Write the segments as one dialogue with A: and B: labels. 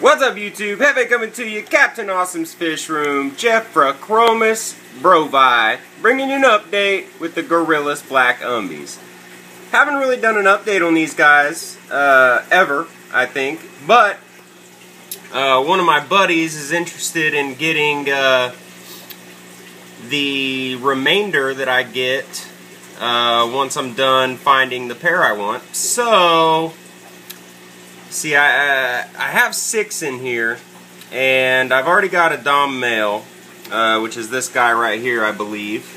A: What's up, YouTube? Heavy coming to you, Captain Awesome's Fish Room, Jeffrachromis Brovi, bringing you an update with the Gorillus Black Umbees. Haven't really done an update on these guys, ever, I think, but one of my buddies is interested in getting the remainder that I get once I'm done finding the pair I want. So, see, I have 6 in here, and I've already got a Dom male, which is this guy right here, I believe.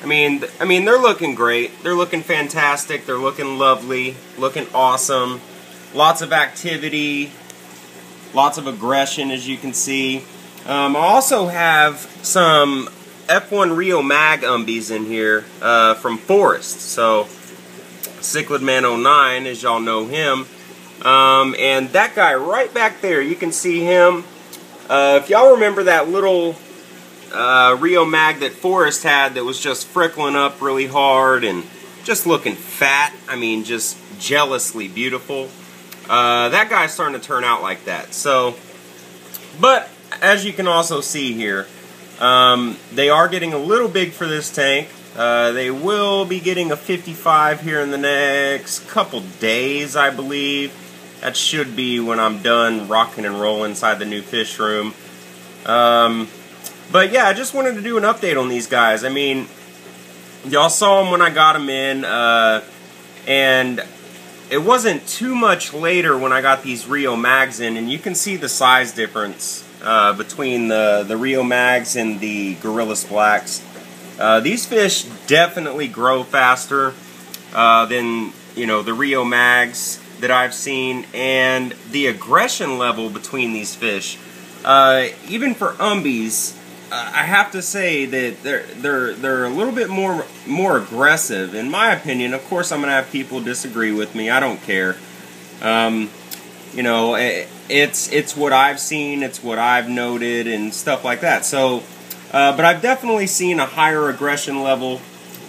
A: I mean, they're looking great. They're looking fantastic. They're looking lovely, looking awesome. Lots of activity, lots of aggression, as you can see. I also have some F1 Rio Mag Umbees in here from Forest. So, Cichlid Man 09, as y'all know him. And that guy right back there, you can see him. If y'all remember that little Rio Mag that Forrest had that was just frickling up really hard and just looking fat, I mean, just jealously beautiful. That guy's starting to turn out like that. So, but as you can also see here, they are getting a little big for this tank. They will be getting a 55 here in the next couple days, I believe. That should be when I'm done rocking and rolling inside the new fish room. But yeah, I just wanted to do an update on these guys. I mean, y'all saw them when I got them in, and it wasn't too much later when I got these Rio Mags in, and you can see the size difference between the Rio Mags and the Gorillus Blacks. These fish definitely grow faster than, you know, the Rio Mags that I've seen, and the aggression level between these fish, even for Umbees, I have to say that they're a little bit more aggressive, in my opinion. Of course, I'm gonna have people disagree with me. I don't care. You know, it's what I've seen, it's what I've noted, and stuff like that. So, but I've definitely seen a higher aggression level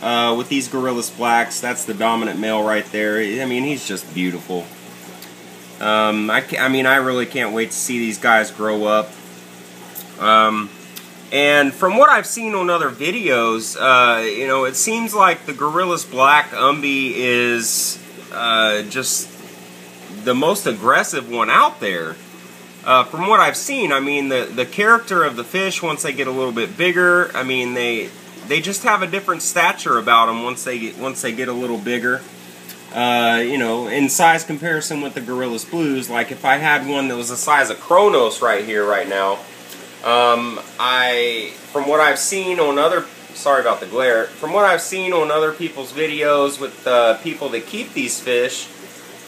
A: with these Gorillus Blacks. That's the dominant male right there. I mean, he's just beautiful. I mean, I really can't wait to see these guys grow up. And from what I've seen on other videos, you know, it seems like the Gorillus Black Umbee is just the most aggressive one out there. From what I've seen, I mean, the character of the fish, once they get a little bit bigger, I mean, they just have a different stature about them once they get a little bigger. You know, in size comparison with the Gorillus Blues, like if I had one that was the size of Kronos right here, right now, from what I've seen on other, sorry about the glare, from what I've seen on other people's videos with people that keep these fish,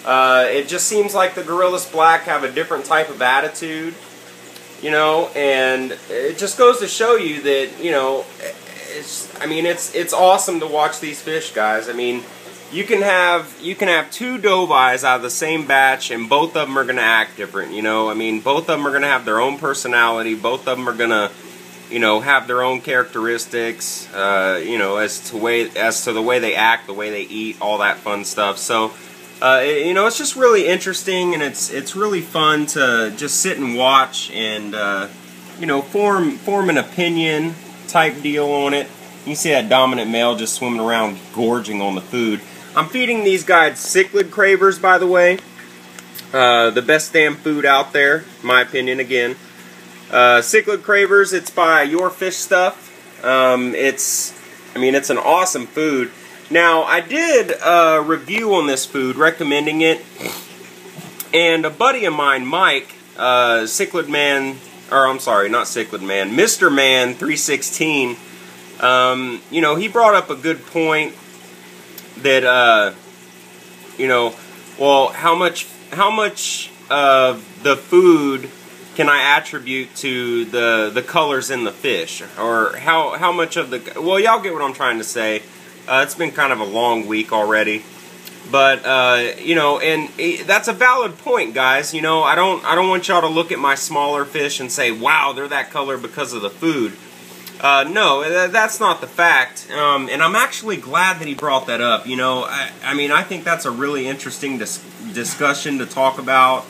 A: it just seems like the Gorillus Black have a different type of attitude, you know, and it just goes to show you that, you know, it's awesome to watch these fish, guys. I mean, you can have 2 dovies out of the same batch, and both of them are going to act different, you know. I mean, both of them are going to have their own personality. Both of them are going to, you know, have their own characteristics, you know, as to the way they act, the way they eat, all that fun stuff. So, you know, it's just really interesting, and it's really fun to just sit and watch and, you know, form an opinion type deal on it. You can see that dominant male just swimming around gorging on the food. I'm feeding these guys cichlid cravers, by the way. The best damn food out there, in my opinion, again. Cichlid cravers, it's by Your Fish Stuff. I mean, it's an awesome food. Now, I did a review on this food, recommending it. And a buddy of mine, Mike, Cichlid Man, or I'm sorry, not Cichlid Man, Mr. Man 316, you know, he brought up a good point that, you know, well, how much of the food can I attribute to the colors in the fish, or how much of the, well, y'all get what I'm trying to say. It's been kind of a long week already, but you know, and that's a valid point, guys. You know, I don't want y'all to look at my smaller fish and say, wow, they're that color because of the food. No, that's not the fact, and I'm actually glad that he brought that up. You know, I mean, I think that's a really interesting discussion to talk about.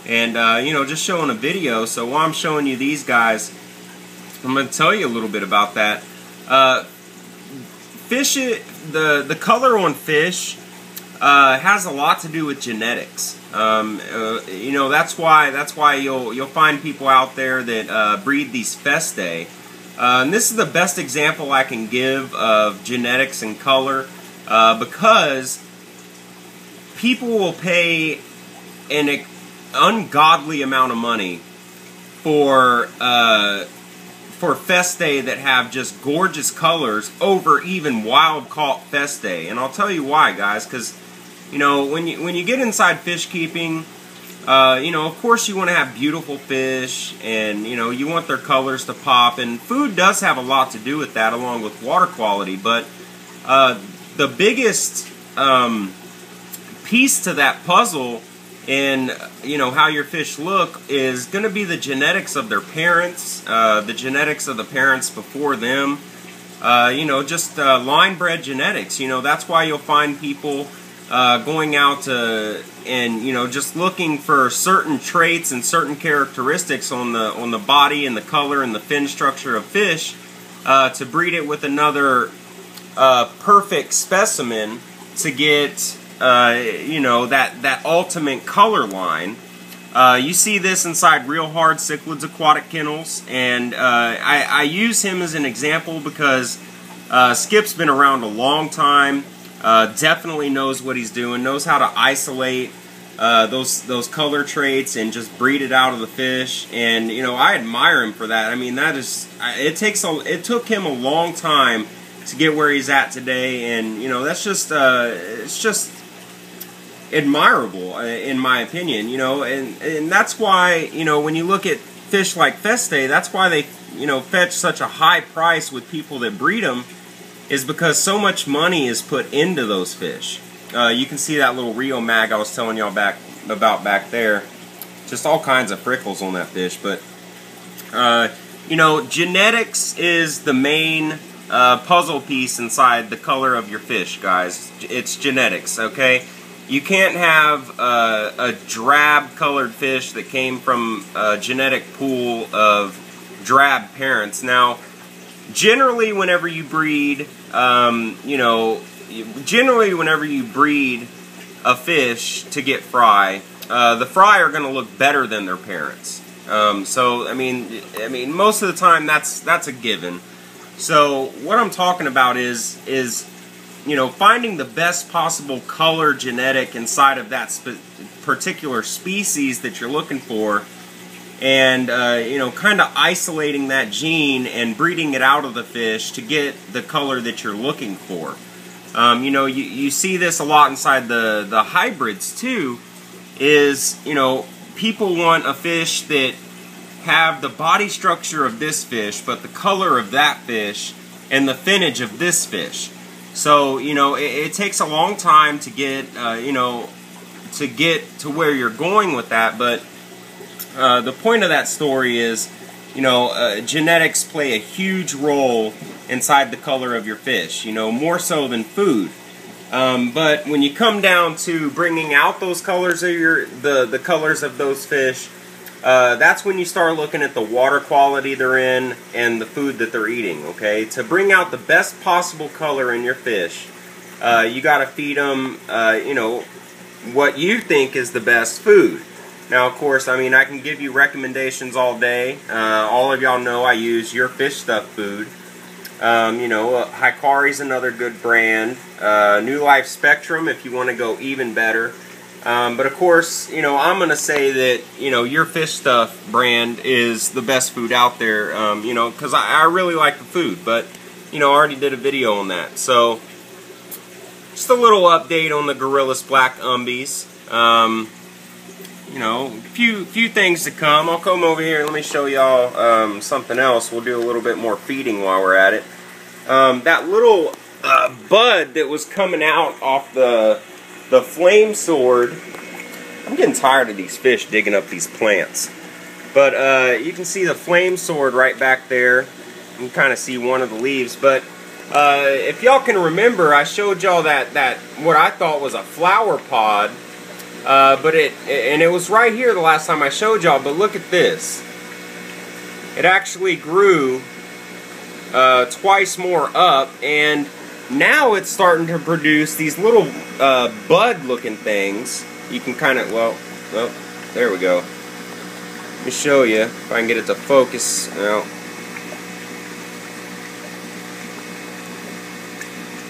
A: and you know, just showing a video. So while I'm showing you these guys, I'm going to tell you a little bit about that. The color on fish has a lot to do with genetics. You know, that's why you'll find people out there that breed these Festae. And this is the best example I can give of genetics and color, because people will pay an ungodly amount of money for Festae that have just gorgeous colors over even wild-caught Festae. And I'll tell you why, guys, because, you know, when you get inside fish keeping, you know, of course you want to have beautiful fish, and, you know, you want their colors to pop, and food does have a lot to do with that, along with water quality. But the biggest piece to that puzzle in, you know, how your fish look is going to be the genetics of their parents, the genetics of the parents before them, you know, just line-bred genetics. You know, that's why you'll find people going out and, you know, just looking for certain traits and certain characteristics on the body and the color and the fin structure of fish to breed it with another perfect specimen to get, you know, that ultimate color line. You see this inside Real Hard Cichlids Aquatic Kennels, and I use him as an example because Skip's been around a long time, definitely knows what he's doing, knows how to isolate those color traits and just breed it out of the fish. And, you know, I admire him for that. I mean, that is, it took him a long time to get where he's at today, and, you know, that's just it's just admirable, in my opinion. You know, and that's why, you know, when you look at fish like Festae, that's why they, you know, fetch such a high price with people that breed them, is because so much money is put into those fish. You can see that little Rio mag I was telling y'all about back there. Just all kinds of freckles on that fish. But you know, genetics is the main puzzle piece inside the color of your fish, guys. It's genetics, okay? You can't have a drab-colored fish that came from a genetic pool of drab parents. Now, generally, whenever you breed, you know, generally whenever you breed a fish to get fry, the fry are going to look better than their parents. So, I mean, most of the time that's a given. So, what I'm talking about is you know, finding the best possible color genetic inside of that particular species that you're looking for, and you know, kind of isolating that gene and breeding it out of the fish to get the color that you're looking for. You know, you see this a lot inside the hybrids too, is, you know, people want a fish that have the body structure of this fish, but the color of that fish and the finnage of this fish. So, you know, it takes a long time to get, you know, to get to where you're going with that, but the point of that story is, you know, genetics play a huge role inside the color of your fish, you know, more so than food. But when you come down to bringing out those colors of the colors of those fish, that's when you start looking at the water quality they're in and the food that they're eating, okay? To bring out the best possible color in your fish, you got to feed them, you know, what you think is the best food. Now, of course, I mean, I can give you recommendations all day. All of y'all know I use Your Fish Stuff food. You know, Hikari's another good brand. New Life Spectrum if you want to go even better. But of course, you know, I'm going to say that, you know, Your Fish Stuff brand is the best food out there, you know, because I really like the food. But, you know, I already did a video on that. So, just a little update on the Gorillus Black Umbees. You know, a few things to come. I'll come over here and let me show y'all something else. We'll do a little bit more feeding while we're at it. That little bud that was coming out off the flame sword. I'm getting tired of these fish digging up these plants. But you can see the flame sword right back there. You can kind of see one of the leaves. But if y'all can remember, I showed y'all that what I thought was a flower pod and it was right here the last time I showed y'all, but look at this. It actually grew twice more up, and now it's starting to produce these little bud-looking things. You can kind of, well, there we go. Let me show you if I can get it to focus. Now,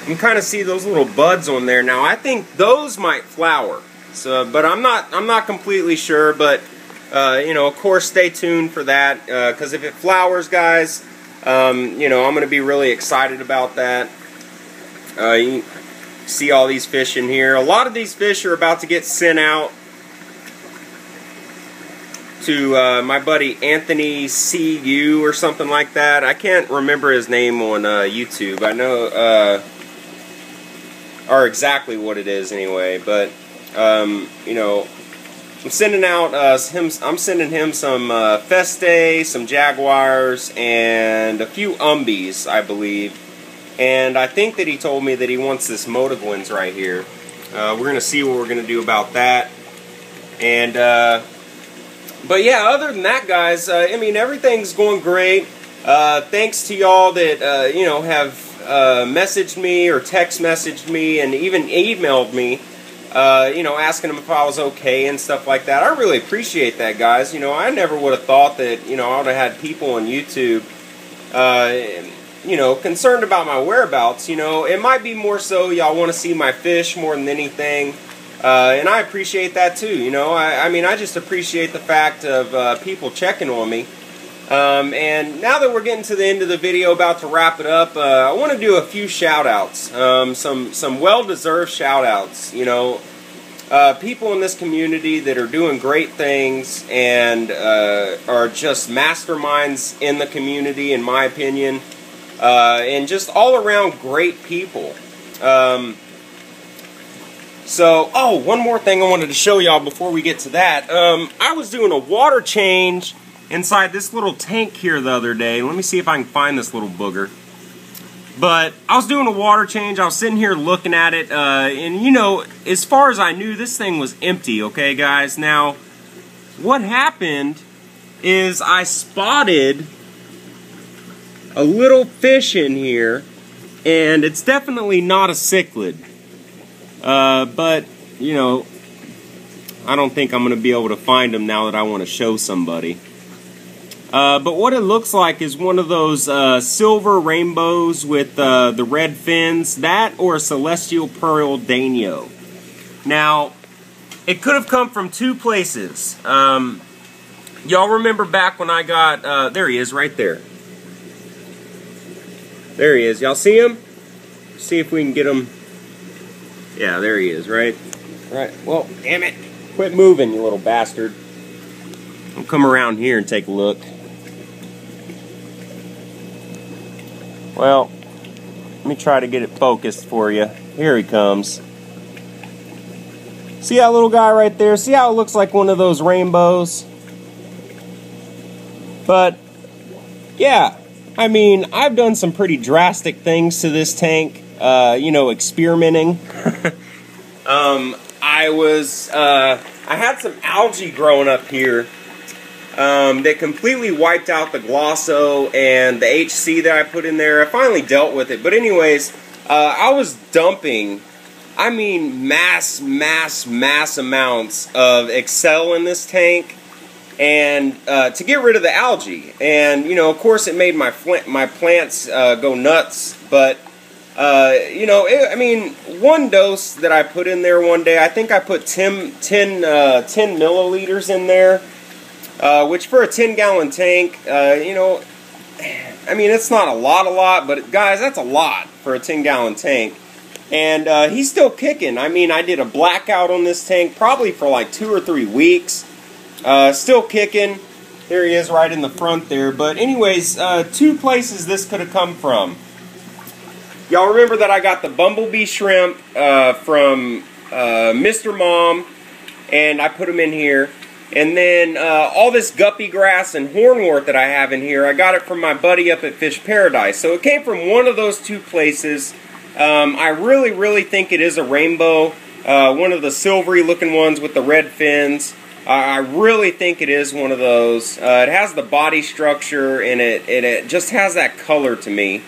A: you can kind of see those little buds on there. Now, I think those might flower. So, but I'm not completely sure. But you know, of course, stay tuned for that. Because if it flowers, guys, you know, I'm going to be really excited about that. You see all these fish in here. A lot of these fish are about to get sent out to my buddy Anthony CU or something like that. I can't remember his name on YouTube. I know, or exactly what it is anyway. But you know, I'm sending out I'm sending him some Feste, some Jaguars, and a few Umbees, I believe. And I think that he told me that he wants this Motaguins right here. We're going to see what we're going to do about that. And, but yeah, other than that, guys, I mean, everything's going great. Thanks to y'all that, you know, have messaged me or text messaged me and even emailed me, you know, asking them if I was okay and stuff like that. I really appreciate that, guys. You know, I never would have thought that, you know, I would have had people on YouTube, you know, concerned about my whereabouts. You know, it might be more so y'all want to see my fish more than anything, and I appreciate that too. You know, I mean, I just appreciate the fact of people checking on me. And now that we're getting to the end of the video, about to wrap it up, I want to do a few shout-outs, some well-deserved shout-outs. You know, people in this community that are doing great things and are just masterminds in the community, in my opinion. And just all around great people. So, oh, one more thing I wanted to show y'all before we get to that. I was doing a water change inside this little tank here the other day. Let me see if I can find this little booger. But I was doing a water change. I was sitting here looking at it. And, you know, as far as I knew, this thing was empty, okay, guys? Now, what happened is I spotted a little fish in here, and it's definitely not a cichlid. But, you know, I don't think I'm going to be able to find them now that I want to show somebody. But what it looks like is one of those silver rainbows with the red fins. That or a celestial pearl danio. Now, it could have come from two places. Y'all remember back when I got... there he is, right there. There he is. Y'all see him? See if we can get him. Yeah, there he is, right? Right. Well, damn it. Quit moving, you little bastard. I'll come around here and take a look. Well, let me try to get it focused for you. Here he comes. See that little guy right there? See how it looks like one of those rainbows? But, yeah. I mean, I've done some pretty drastic things to this tank, you know, experimenting. I had some algae growing up here that completely wiped out the glosso and the HC that I put in there. I finally dealt with it. But anyways, I was dumping, I mean, mass amounts of Excel in this tank. And to get rid of the algae, and you know, of course, it made my plants go nuts. But you know, I mean, one dose that I put in there one day, I think I put 10 milliliters in there, which for a 10-gallon tank, you know, I mean, it's not a lot, but guys, that's a lot for a 10-gallon tank. And he's still kicking. I mean, I did a blackout on this tank probably for like 2 or 3 weeks. Still kicking. There he is right in the front there. But anyways, two places this could have come from. Y'all remember that I got the bumblebee shrimp from Mr. Mom, and I put them in here. And then all this guppy grass and hornwort that I have in here, I got it from my buddy up at Fish Paradise. So it came from one of those two places. I really think it is a rainbow. one of the silvery looking ones with the red fins. I really think it is one of those. It has the body structure, and it just has that color to me.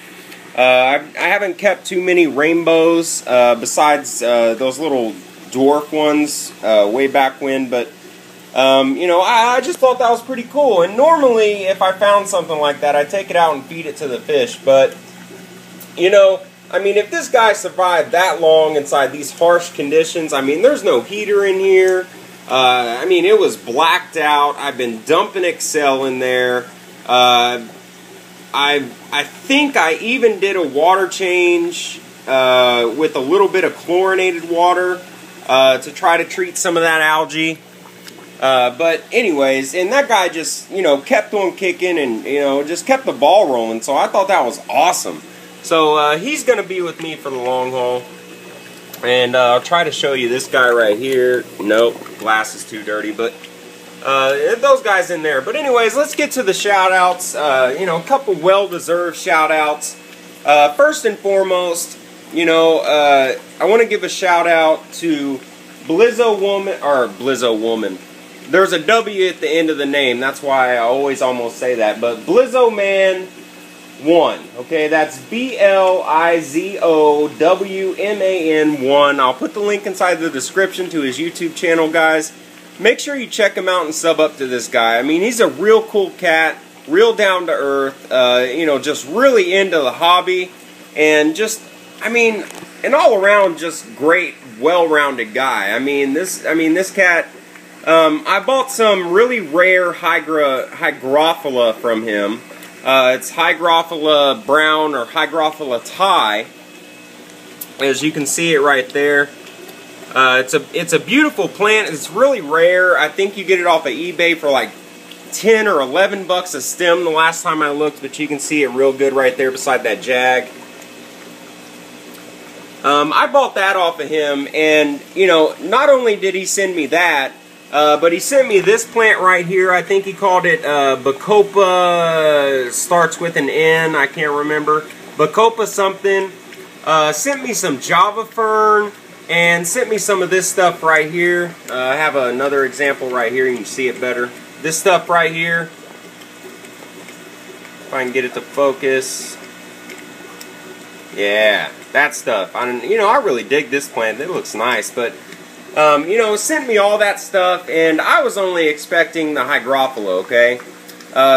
A: I haven't kept too many rainbows besides those little dwarf ones way back when, but you know, I just thought that was pretty cool. And normally, if I found something like that, I'd take it out and feed it to the fish. But, you know, I mean, if this guy survived that long inside these harsh conditions, I mean, there's no heater in here. I mean, it was blacked out. I've been dumping Excel in there. I think I even did a water change with a little bit of chlorinated water to try to treat some of that algae. But anyways, and that guy just, you know, kept on kicking and, you know, just kept the ball rolling. So I thought that was awesome. So he's going to be with me for the long haul. And I'll try to show you this guy right here. Nope, glass is too dirty, but those guys in there. But anyways, let's get to the shout-outs. You know, a couple well-deserved shout-outs. First and foremost, you know, I want to give a shout-out to Blizzo Woman. There's a W at the end of the name. That's why I always almost say that. But Blizzo Man 1. Okay, that's BLIZOWMAN 1. I'll put the link inside the description to his YouTube channel, guys. Make sure you check him out and sub up to this guy. I mean, he's a real cool cat, real down to earth, you know, just really into the hobby, and just, I mean, an all around just great, well-rounded guy. I mean, this cat, I bought some really rare Hygrophila from him. It's Hygrophila brown or Hygrophila Thai. As you can see it right there. It's a beautiful plant. It's really rare. I think you get it off of eBay for like 10 or 11 bucks a stem the last time I looked, but you can see it real good right there beside that jag. I bought that off of him, and you know, not only did he send me that, but he sent me this plant right here. I think he called it Bacopa, starts with an N, I can't remember. Bacopa something. Sent me some Java Fern, and sent me some of this stuff right here. I have another example right here, you can see it better. This stuff right here. If I can get it to focus. Yeah, that stuff. You know, I really dig this plant. It looks nice, but you know, sent me all that stuff, and I was only expecting the Hygrophila, okay?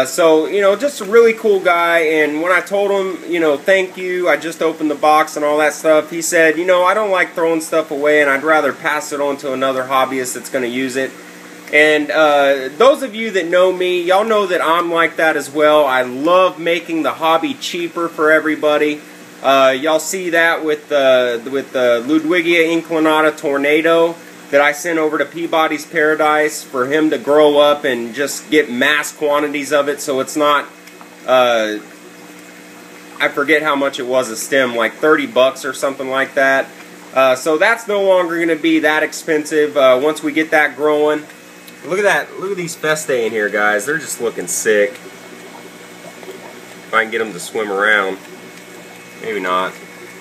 A: So, you know, just a really cool guy, and when I told him, you know, thank you, I just opened the box and all that stuff, he said, you know, I don't like throwing stuff away, and I'd rather pass it on to another hobbyist that's going to use it. And those of you that know me, y'all know that I'm like that as well. I love making the hobby cheaper for everybody. Y'all see that with the Ludwigia inclinata tornado that I sent over to Peabody's Paradise for him to grow up and just get mass quantities of it, so it's not, I forget how much it was a stem, like 30 bucks or something like that. So that's no longer going to be that expensive once we get that growing. Look at that, look at these festae in here, guys. They're just looking sick. If I can get them to swim around. Maybe not.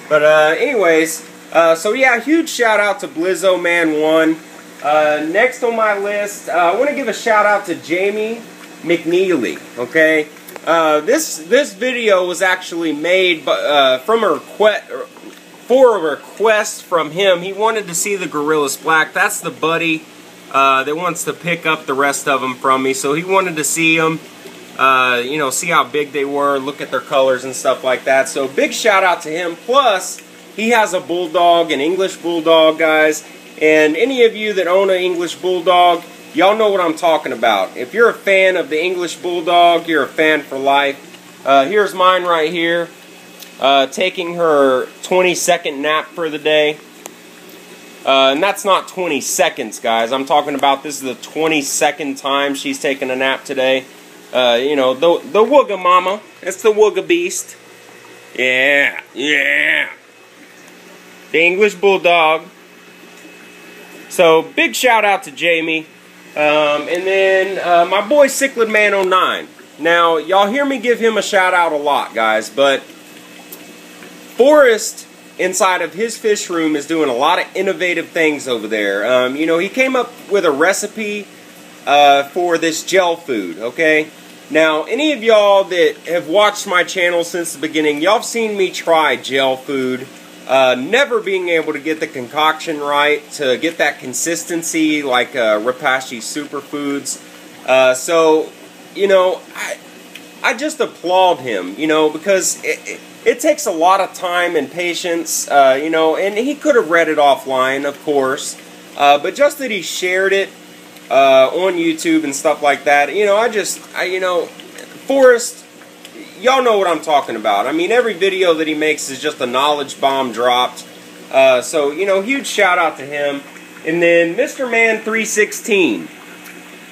A: But anyways, so yeah, huge shout out to Blizzo Man 1. Next on my list, I want to give a shout out to Jamie McNeely. Okay, this video was actually made from a request from him. He wanted to see the Gorillus Black. That's the buddy that wants to pick up the rest of them from me. So he wanted to see them. You know, see how big they were, look at their colors and stuff like that. So big shout out to him. Plus, he has a bulldog, an English bulldog, guys. And any of you that own an English bulldog, y'all know what I'm talking about. If you're a fan of the English bulldog, you're a fan for life. Here's mine right here, taking her 20-second nap for the day. And that's not 20 seconds, guys. I'm talking about this is the 22nd time she's taken a nap today. You know, the Wooga Mama. It's the Wooga Beast. Yeah, yeah. The English Bulldog. So, big shout out to Jamie. And then, my boy Cichlid Man 09. Now, y'all hear me give him a shout out a lot, guys, but Forrest inside of his fish room is doing a lot of innovative things over there. You know, he came up with a recipe for this gel food, okay? Now, any of y'all that have watched my channel since the beginning, y'all have seen me try gel food, never being able to get the concoction right, to get that consistency like Repashy Superfoods. So, you know, I just applaud him, you know, because it takes a lot of time and patience, you know, and he could have read it offline, of course, but just that he shared it on YouTube and stuff like that, you know, you know, Forrest, y'all know what I'm talking about. I mean, every video that he makes is just a knowledge bomb dropped. So, you know, huge shout out to him. And then Mr. Man 316.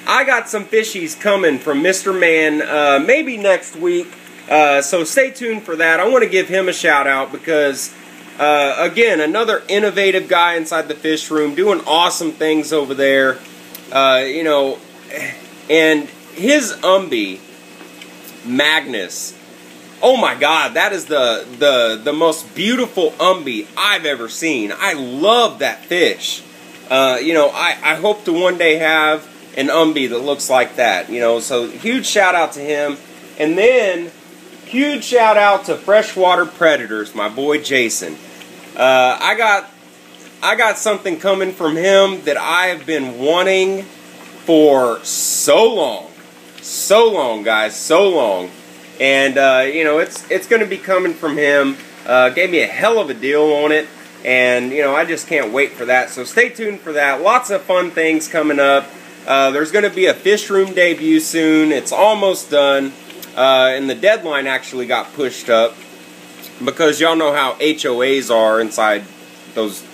A: I got some fishies coming from Mr. Man maybe next week. So stay tuned for that. I want to give him a shout out because, again, another innovative guy inside the fish room doing awesome things over there. You know, and his Umbee, Magnus, oh my God, that is the most beautiful Umbee I've ever seen. I love that fish. You know, I hope to one day have an Umbee that looks like that, you know, so huge shout out to him. And then huge shout out to Freshwater Predators, my boy Jason. I got something coming from him that I have been wanting for so long, guys, so long. And you know, it's going to be coming from him. Gave me a hell of a deal on it, and you know, I just can't wait for that. So stay tuned for that. Lots of fun things coming up. There's going to be a fish room debut soon. It's almost done, and the deadline actually got pushed up because y'all know how HOAs are inside those.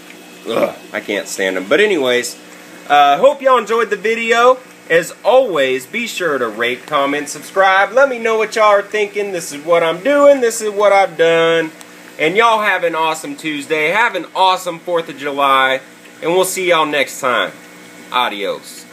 A: Ugh, I can't stand them. But anyways, hope y'all enjoyed the video. As always, be sure to rate, comment, subscribe. Let me know what y'all are thinking. This is what I'm doing. This is what I've done. And y'all have an awesome Tuesday. Have an awesome 4th of July. And we'll see y'all next time. Adios.